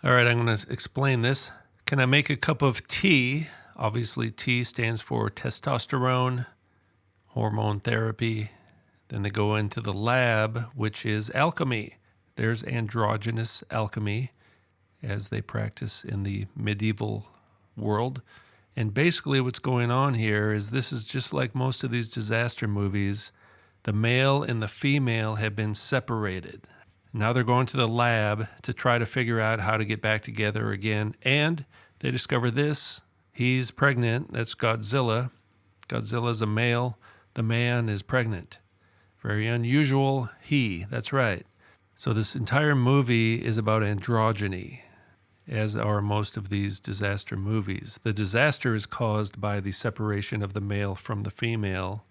All right, I'm going to explain this. Can I make a cup of tea? Obviously, T stands for testosterone, hormone therapy. Then they go into the lab, which is alchemy. There's androgynous alchemy, as they practice in the medieval world. And basically what's going on here is this is just like most of these disaster movies. The male and the female have been separated. Now they're going to the lab to try to figure out how to get back together again. And they discover this. He's pregnant. That's Godzilla. Godzilla's a male. The man is pregnant. Very unusual. That's right. So this entire movie is about androgyny, as are most of these disaster movies. The disaster is caused by the separation of the male from the female,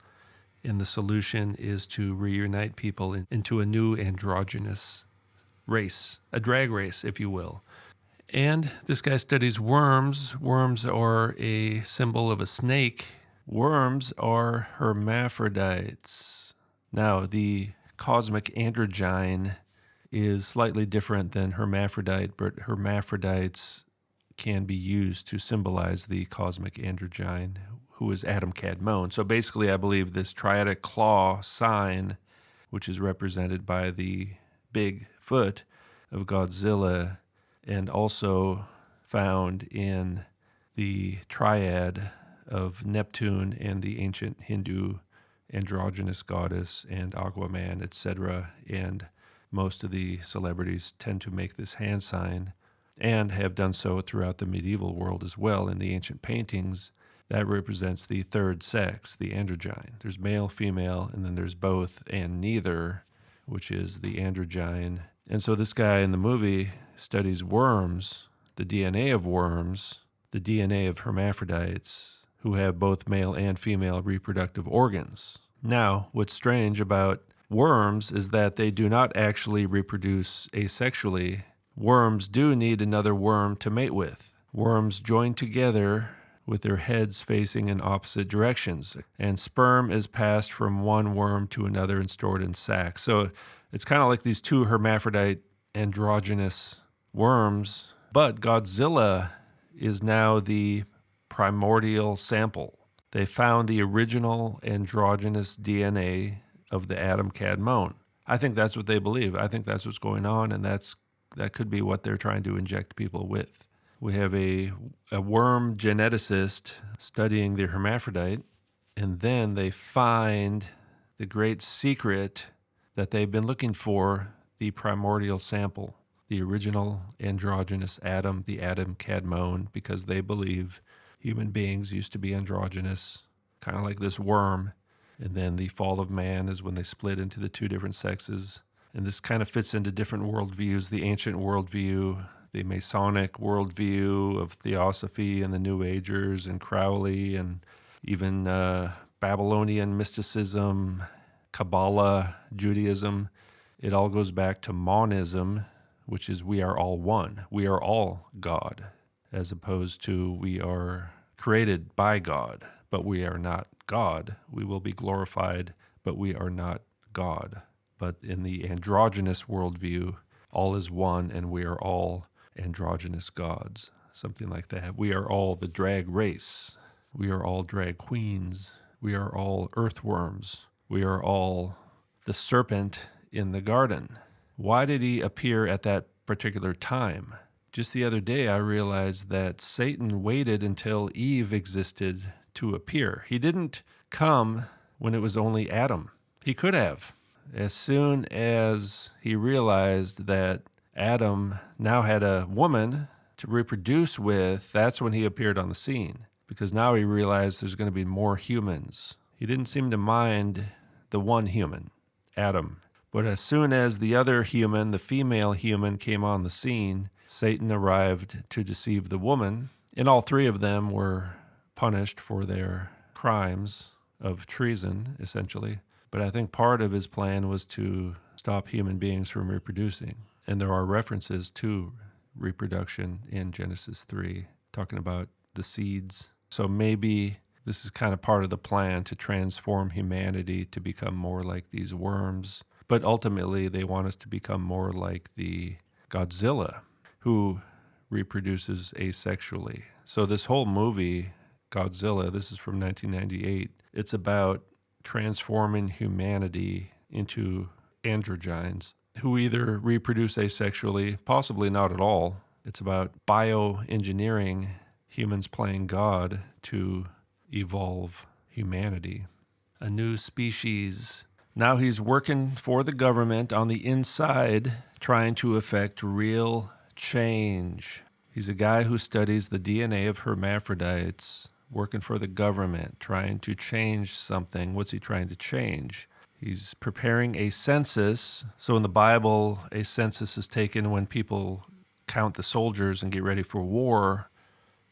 and the solution is to reunite people into a new androgynous race, a drag race, if you will. And this guy studies worms. Worms are a symbol of a snake. Worms are hermaphrodites. Now, the cosmic androgyne is slightly different than hermaphrodite, but hermaphrodites can be used to symbolize the cosmic androgyne, who is Adam Cadmon. So basically, I believe this triadic claw sign, which is represented by the big foot of Godzilla, and also found in the triad of Neptune and the ancient Hindu androgynous goddess and Aquaman, etc. And most of the celebrities tend to make this hand sign and have done so throughout the medieval world as well. In the ancient paintings, that represents the third sex, the androgyne. There's male, female, and then there's both and neither, which is the androgyne. And so this guy in the movie studies worms, the DNA of worms, the DNA of hermaphrodites, who have both male and female reproductive organs. Now, what's strange about worms is that they do not actually reproduce asexually. Worms do need another worm to mate with. Worms join together with their heads facing in opposite directions, and sperm is passed from one worm to another and stored in sacs. So it's kind of like these two hermaphrodite androgynous worms, but Godzilla is now the primordial sample. They found the original androgynous DNA of the Adam Cadmon. I think that's what they believe. I think that's what's going on, and that could be what they're trying to inject people with. We have a worm geneticist studying the hermaphrodite, and then they find the great secret that they've been looking for, the primordial sample, the original androgynous Adam, the Adam Cadmon, because they believe human beings used to be androgynous, kind of like this worm. And then the fall of man is when they split into the two different sexes. And this kind of fits into different worldviews, the ancient worldview, the Masonic worldview of Theosophy and the New Agers and Crowley, and even Babylonian mysticism, Kabbalah, Judaism. It all goes back to Monism, which is we are all one. We are all God, as opposed to we are created by God, but we are not God. We will be glorified, but we are not God. But in the androgynous worldview, all is one, and we are all androgynous gods, something like that. We are all the drag race. We are all drag queens. We are all earthworms. We are all the serpent in the garden. Why did he appear at that particular time? Just the other day, I realized that Satan waited until Eve existed to appear. He didn't come when it was only Adam. He could have. As soon as he realized that Adam now had a woman to reproduce with, that's when he appeared on the scene, because now he realized there's going to be more humans. He didn't seem to mind the one human, Adam. But as soon as the other human, the female human, came on the scene, Satan arrived to deceive the woman, and all three of them were punished for their crimes of treason, essentially. But I think part of his plan was to stop human beings from reproducing. And there are references to reproduction in Genesis 3, talking about the seeds. So maybe this is kind of part of the plan to transform humanity to become more like these worms. But ultimately, they want us to become more like the Godzilla, who reproduces asexually. So this whole movie, Godzilla, this is from 1998, it's about transforming humanity into androgynes who either reproduce asexually, possibly not at all. It's about bioengineering humans playing God to evolve humanity. A new species. Now he's working for the government on the inside, trying to effect real change. He's a guy who studies the DNA of hermaphrodites, working for the government, trying to change something. What's he trying to change? He's preparing a census. So in the Bible, a census is taken when people count the soldiers and get ready for war.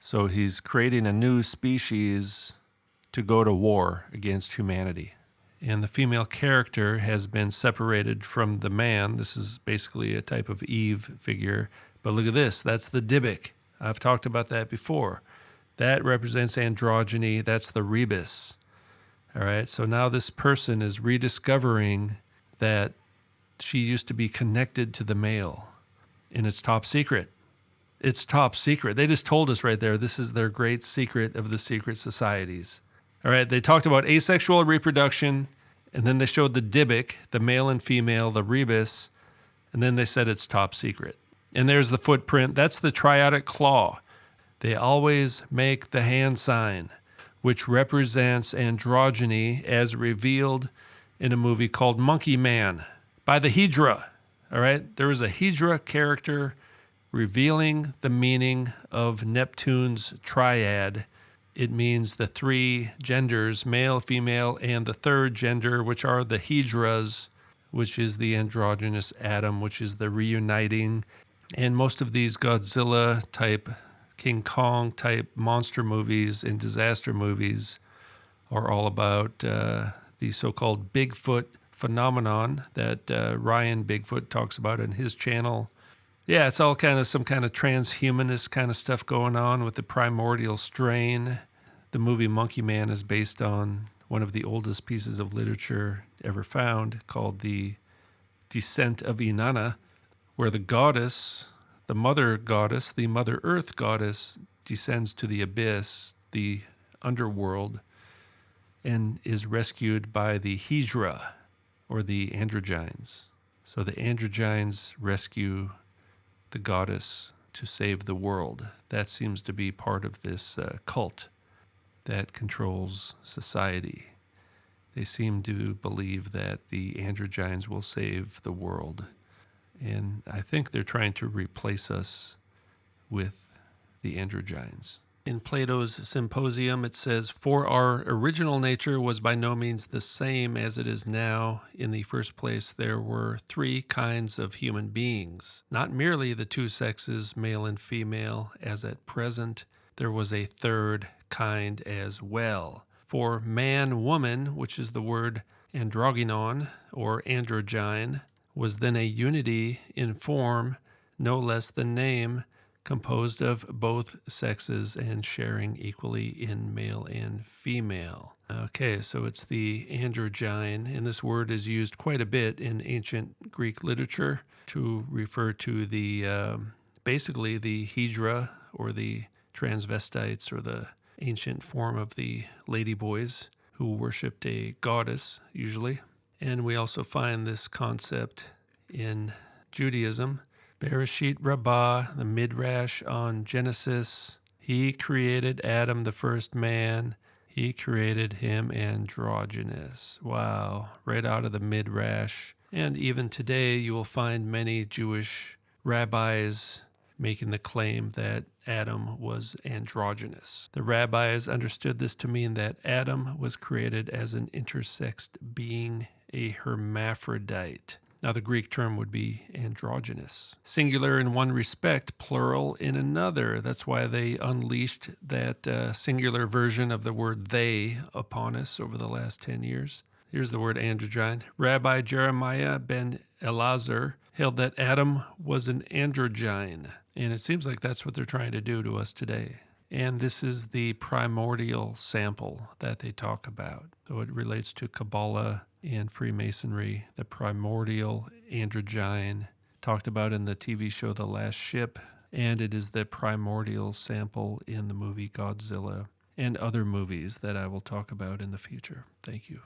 So he's creating a new species to go to war against humanity. And the female character has been separated from the man. This is basically a type of Eve figure. But look at this. That's the Dybbuk. I've talked about that before. That represents androgyny. That's the rebus. All right. So now this person is rediscovering that she used to be connected to the male. And it's top secret. It's top secret. They just told us right there, this is their great secret of the secret societies. All right, they talked about asexual reproduction, and then they showed the Dybbuk, the male and female, the rebus, and then they said it's top secret. And there's the footprint. That's the triadic claw. They always make the hand sign, which represents androgyny as revealed in a movie called Monkey Man by the Hydra. All right, there was a Hydra character revealing the meaning of Neptune's triad. It means the three genders, male, female, and the third gender, which are the Hydras, which is the androgynous atom, which is the reuniting. And most of these Godzilla-type, King Kong-type monster movies and disaster movies are all about the so-called Bigfoot phenomenon that Ryan Bigfoot talks about in his channel. Yeah, it's all kind of some kind of transhumanist kind of stuff going on with the primordial strain. The movie Monkey Man is based on one of the oldest pieces of literature ever found called The Descent of Inanna, where the goddess, the mother goddess, the Mother Earth goddess, descends to the abyss, the underworld, and is rescued by the Hydra, or the androgynes. So the androgynes rescue the goddess to save the world. That seems to be part of this cult that controls society. They seem to believe that the androgynes will save the world. And I think they're trying to replace us with the androgynes. In Plato's Symposium, it says, "For our original nature was by no means the same as it is now. In the first place, there were three kinds of human beings, not merely the two sexes, male and female, as at present. There was a third kind as well. For man, woman, which is the word androgynon or androgyne, was then a unity in form, no less than name, composed of both sexes and sharing equally in male and female." Okay, so it's the androgyne, and this word is used quite a bit in ancient Greek literature to refer to the basically the Hydra or the transvestites or the ancient form of the ladyboys who worshipped a goddess usually. And we also find this concept in Judaism. Bereshit Rabbah, the Midrash on Genesis. He created Adam, the first man. He created him androgynous. Wow, right out of the Midrash. And even today, you will find many Jewish rabbis making the claim that Adam was androgynous. The rabbis understood this to mean that Adam was created as an intersexed being, a hermaphrodite. Now, the Greek term would be androgynous. Singular in one respect, plural in another. That's why they unleashed that singular version of the word they upon us over the last 10 years. Here's the word androgyne. Rabbi Jeremiah ben Elazar held that Adam was an androgyne. And it seems like that's what they're trying to do to us today. And this is the primordial sample that they talk about. So it relates to Kabbalah and Freemasonry, the primordial androgyne, talked about in the TV show The Last Ship. and it is the primordial sample in the movie Godzilla and other movies that I will talk about in the future. Thank you.